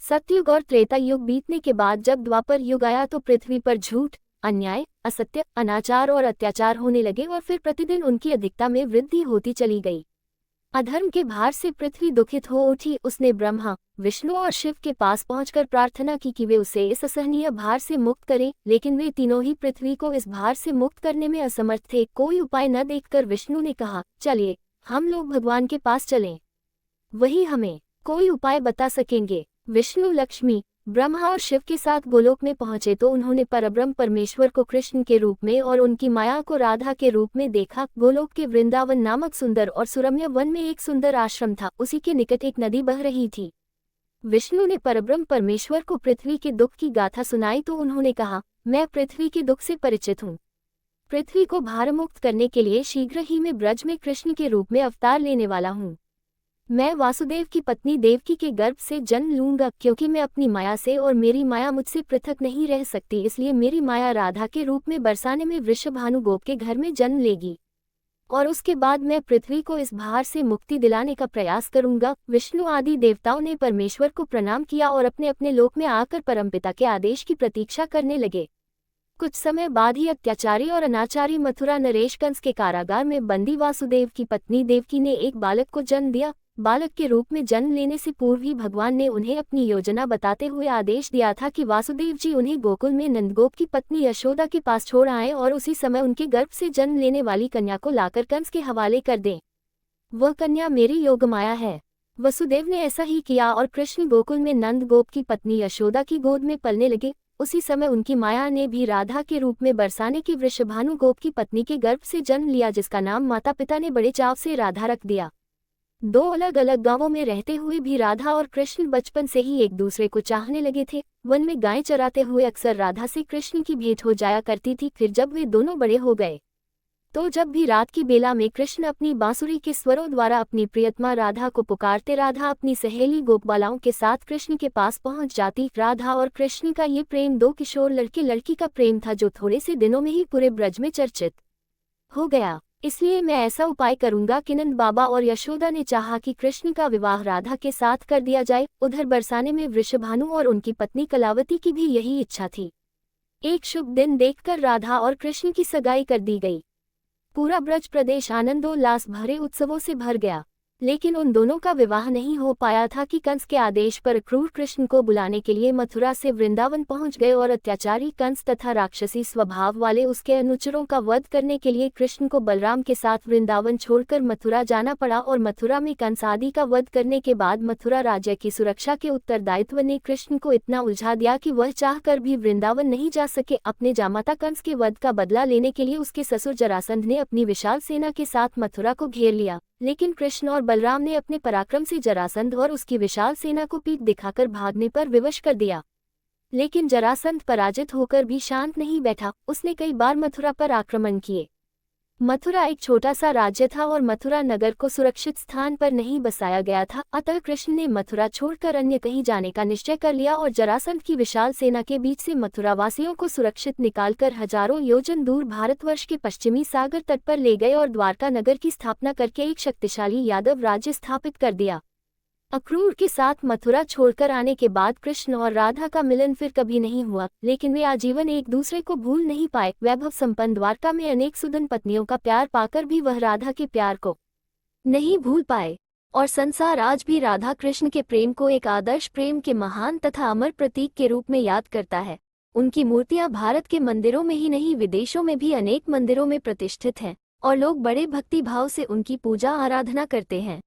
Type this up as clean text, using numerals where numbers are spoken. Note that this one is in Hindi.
सतयुग और त्रेता युग बीतने के बाद जब द्वापर युग आया तो पृथ्वी पर झूठ, अन्याय, असत्य, अनाचार और अत्याचार होने लगे और फिर प्रतिदिन उनकी अधिकता में वृद्धि होती चली गई। अधर्म के भार से पृथ्वी दुखित हो उठी। उसने ब्रह्मा, विष्णु और शिव के पास पहुंचकर प्रार्थना की कि वे उसे इस असहनीय भार से मुक्त करें, लेकिन वे तीनों ही पृथ्वी को इस भार से मुक्त करने में असमर्थ थे। कोई उपाय न देखकर विष्णु ने कहा, चलिए हम लोग भगवान के पास चलें, वही हमें कोई उपाय बता सकेंगे। विष्णु लक्ष्मी, ब्रह्मा और शिव के साथ गोलोक में पहुंचे तो उन्होंने परब्रह्म परमेश्वर को कृष्ण के रूप में और उनकी माया को राधा के रूप में देखा। गोलोक के वृंदावन नामक सुंदर और सुरम्य वन में एक सुंदर आश्रम था। उसी के निकट एक नदी बह रही थी। विष्णु ने परब्रह्म परमेश्वर को पृथ्वी के दुख की गाथा सुनाई तो उन्होंने कहा, मैं पृथ्वी के दुख से परिचित हूँ। पृथ्वी को भारमुक्त करने के लिए शीघ्र ही मैं ब्रज में कृष्ण के रूप में अवतार लेने वाला हूँ। मैं वासुदेव की पत्नी देवकी के गर्भ से जन्म लूंगा, क्योंकि मैं अपनी माया से और मेरी माया मुझसे पृथक नहीं रह सकती, इसलिए मेरी माया राधा के रूप में बरसाने में वृषभानु गोप के घर में जन्म लेगी और उसके बाद मैं पृथ्वी को इस भार से मुक्ति दिलाने का प्रयास करूंगा। विष्णु आदि देवताओं ने परमेश्वर को प्रणाम किया और अपने अपने लोक में आकर परमपिता के आदेश की प्रतीक्षा करने लगे। कुछ समय बाद ही अत्याचारी और अनाचारी मथुरा नरेश कंस के कारागार में बंदी वासुदेव की पत्नी देवकी ने एक बालक को जन्म दिया। बालक के रूप में जन्म लेने से पूर्व ही भगवान ने उन्हें अपनी योजना बताते हुए आदेश दिया था कि वासुदेव जी उन्हें गोकुल में नंदगोप की पत्नी यशोदा के पास छोड़ आएं और उसी समय उनके गर्भ से जन्म लेने वाली कन्या को लाकर कंस के हवाले कर दें। वह कन्या मेरी योगमाया है। वसुदेव ने ऐसा ही किया और कृष्ण गोकुल में नंदगोप की पत्नी यशोदा की गोद में पलने लगे। उसी समय उनकी माया ने भी राधा के रूप में बरसाने की वृषभानु गोप की पत्नी के गर्भ से जन्म लिया, जिसका नाम माता पिता ने बड़े चाव से राधा रख दिया। दो अलग अलग गांवों में रहते हुए भी राधा और कृष्ण बचपन से ही एक दूसरे को चाहने लगे थे। वन में गायें चराते हुए अक्सर राधा से कृष्ण की भेंट हो जाया करती थी। फिर जब वे दोनों बड़े हो गए तो जब भी रात की बेला में कृष्ण अपनी बांसुरी के स्वरों द्वारा अपनी प्रियतमा राधा को पुकारते, राधा अपनी सहेली गोपबालाओं के साथ कृष्ण के पास पहुंच जाती। राधा और कृष्ण का ये प्रेम दो किशोर लड़के लड़की का प्रेम था, जो थोड़े से दिनों में ही पूरे ब्रज में चर्चित हो गया। इसलिए मैं ऐसा उपाय करूंगा कि नंद बाबा और यशोदा ने चाहा कि कृष्ण का विवाह राधा के साथ कर दिया जाए। उधर बरसाने में वृषभानु और उनकी पत्नी कलावती की भी यही इच्छा थी। एक शुभ दिन देखकर राधा और कृष्ण की सगाई कर दी गई। पूरा ब्रज प्रदेश आनंदोल्लास भरे उत्सवों से भर गया, लेकिन उन दोनों का विवाह नहीं हो पाया था कि कंस के आदेश पर क्रूर कृष्ण को बुलाने के लिए मथुरा से वृंदावन पहुंच गए और अत्याचारी कंस तथा राक्षसी स्वभाव वाले उसके अनुचरों का वध करने के लिए कृष्ण को बलराम के साथ वृंदावन छोड़कर मथुरा जाना पड़ा। और मथुरा में कंस आदि का वध करने के बाद मथुरा राज्य की सुरक्षा के उत्तरदायित्व ने कृष्ण को इतना उलझा दिया कि वह चाहकर भी वृंदावन नहीं जा सके। अपने जामाता कंस के वध का बदला लेने के लिए उसके ससुर जरासंध ने अपनी विशाल सेना के साथ मथुरा को घेर लिया, लेकिन कृष्ण और बलराम ने अपने पराक्रम से जरासंध और उसकी विशाल सेना को पीठ दिखाकर भागने पर विवश कर दिया। लेकिन जरासंध पराजित होकर भी शांत नहीं बैठा। उसने कई बार मथुरा पर आक्रमण किए। मथुरा एक छोटा सा राज्य था और मथुरा नगर को सुरक्षित स्थान पर नहीं बसाया गया था। अतः कृष्ण ने मथुरा छोड़कर अन्य कहीं जाने का निश्चय कर लिया और जरासंध की विशाल सेना के बीच से मथुरा वासियों को सुरक्षित निकालकर हजारों योजन दूर भारतवर्ष के पश्चिमी सागर तट पर ले गए और द्वारका नगर की स्थापना करके एक शक्तिशाली यादव राज्य स्थापित कर दिया। अक्रूर के साथ मथुरा छोड़कर आने के बाद कृष्ण और राधा का मिलन फिर कभी नहीं हुआ, लेकिन वे आजीवन एक दूसरे को भूल नहीं पाए। वैभव संपन्न द्वारका में अनेक सुदन पत्नियों का प्यार पाकर भी वह राधा के प्यार को नहीं भूल पाए और संसार आज भी राधा कृष्ण के प्रेम को एक आदर्श प्रेम के महान तथा अमर प्रतीक के रूप में याद करता है। उनकी मूर्तियां भारत के मंदिरों में ही नहीं, विदेशों में भी अनेक मंदिरों में प्रतिष्ठित हैं और लोग बड़े भक्ति भाव से उनकी पूजा आराधना करते हैं।